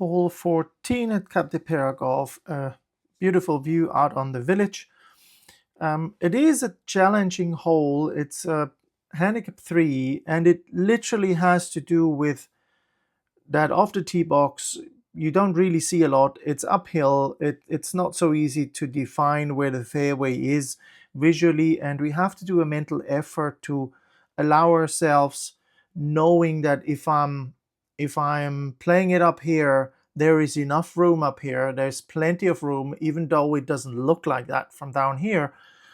hole 14 at Capdepera Golf. A beautiful view out on the village. It is a challenging hole. It's a handicap 3, and it literally has to do with that off the tee box. You don't really see a lot. It's uphill. It's not so easy to define where the fairway is visually, and we have to do a mental effort to allow ourselves knowing that if I'm playing it up here, there is enough room up here. There's plenty of room, even though it doesn't look like that from down here.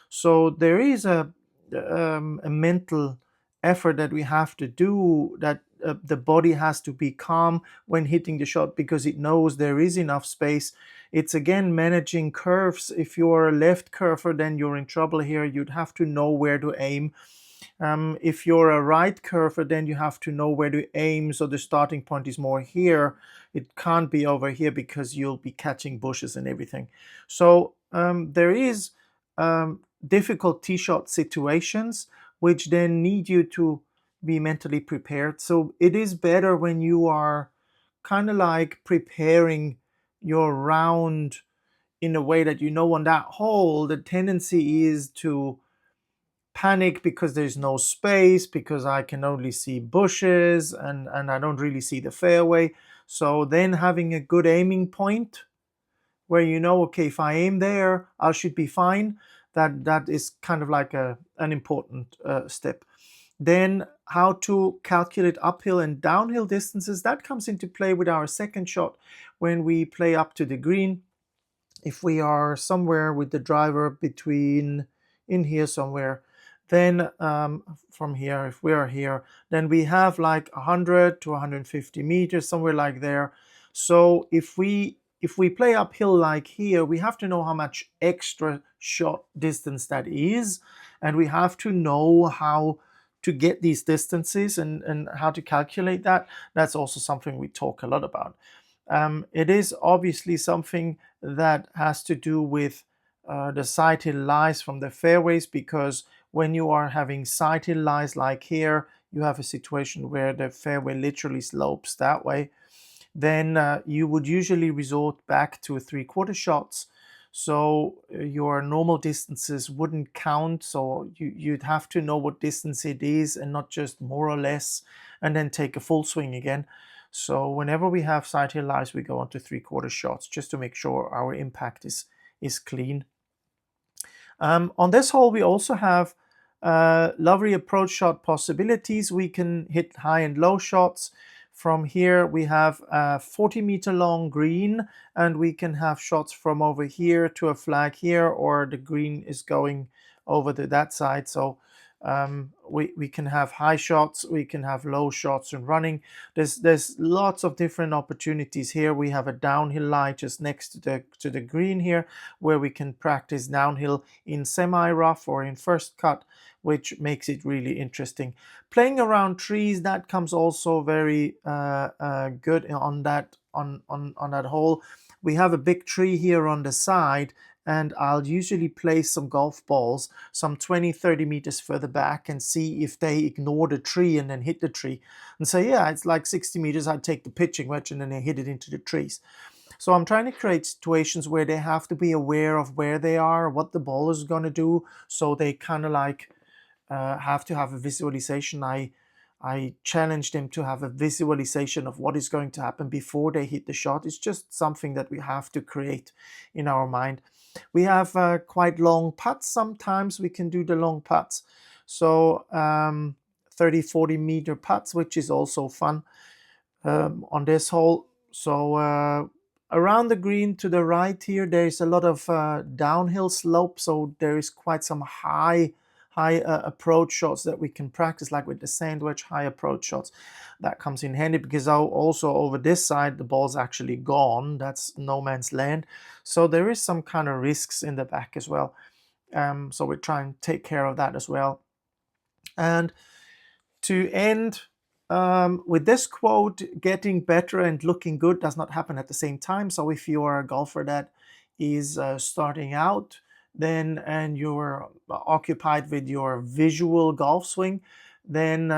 So there is a mental effort that we have to do, that the body has to be calm when hitting the shot because it knows there is enough space. It's again managing curves. If you're a left curver, then you're in trouble here. You'd have to know where to aim. If you're a right curver, then you have to know where to aim, so the starting point is more here. It can't be over here because you'll be catching bushes and everything. So there is difficult tee shot situations which then need you to be mentally prepared. So it is better when you are kind of like preparing your round in a way that you know on that hole the tendency is to panic because there's no space, because I can only see bushes and I don't really see the fairway. So then having a good aiming point where you know, okay, if I aim there, I should be fine. That is kind of like an important step. Then how to calculate uphill and downhill distances, that comes into play with our second shot when we play up to the green. If we are somewhere with the driver between in here somewhere, then from here, if we are here, then we have like 100 to 150 meters, somewhere like there. So if we play uphill like here, we have to know how much extra shot distance that is, and we have to know how to get these distances and how to calculate that. That's also something we talk a lot about. It is obviously something that has to do with the sighted lies from the fairways, because when you are having sighted lies like here, you have a situation where the fairway literally slopes that way. Then you would usually resort back to 3/4 shots. So your normal distances wouldn't count. So you'd have to know what distance it is and not just more or less, and then take a full swing again. So whenever we have sighted lies, we go on to 3/4 shots just to make sure our impact is clean. On this hole, we also have lovely approach shot possibilities. We can hit high and low shots. From here, we have a 40-meter long green, and we can have shots from over here to a flag here, or the green is going over to that side. So we can have high shots, we can have low shots and running. There's lots of different opportunities here. We have a downhill lie just next to the green here, where we can practice downhill in semi-rough or in first cut, which makes it really interesting. Playing around trees, that comes also very good on that hole. We have a big tree here on the side, and I'll usually place some golf balls some 20-30 meters further back and see if they ignore the tree and then hit the tree, and say, yeah, it's like 60 meters, I'd take the pitching wedge and then they hit it into the trees. So I'm trying to create situations where they have to be aware of where they are, what the ball is going to do, so they kind of like have to have a visualization. I challenge them to have a visualization of what is going to happen before they hit the shot. It's just something that we have to create in our mind. We have quite long putts. Sometimes we can do the long putts. So 30-40 meter putts, which is also fun on this hole. So around the green to the right here, there's a lot of downhill slope. So there is quite some high approach shots that we can practice, like with the sandwich, high approach shots. That comes in handy because also over this side the ball's actually gone. That's no man's land, so there is some kind of risks in the back as well. So we try and take care of that as well. And to end with this quote, getting better and looking good does not happen at the same time. So if you are a golfer that is starting out, and you're occupied with your visual golf swing, then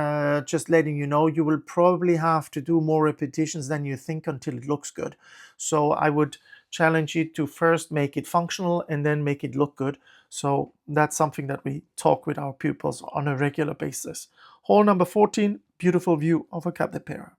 just letting you know, you will probably have to do more repetitions than you think until it looks good. So I would challenge you to first make it functional and then make it look good. So that's something that we talk with our pupils on a regular basis. Hole number 14, beautiful view of a Capdepera.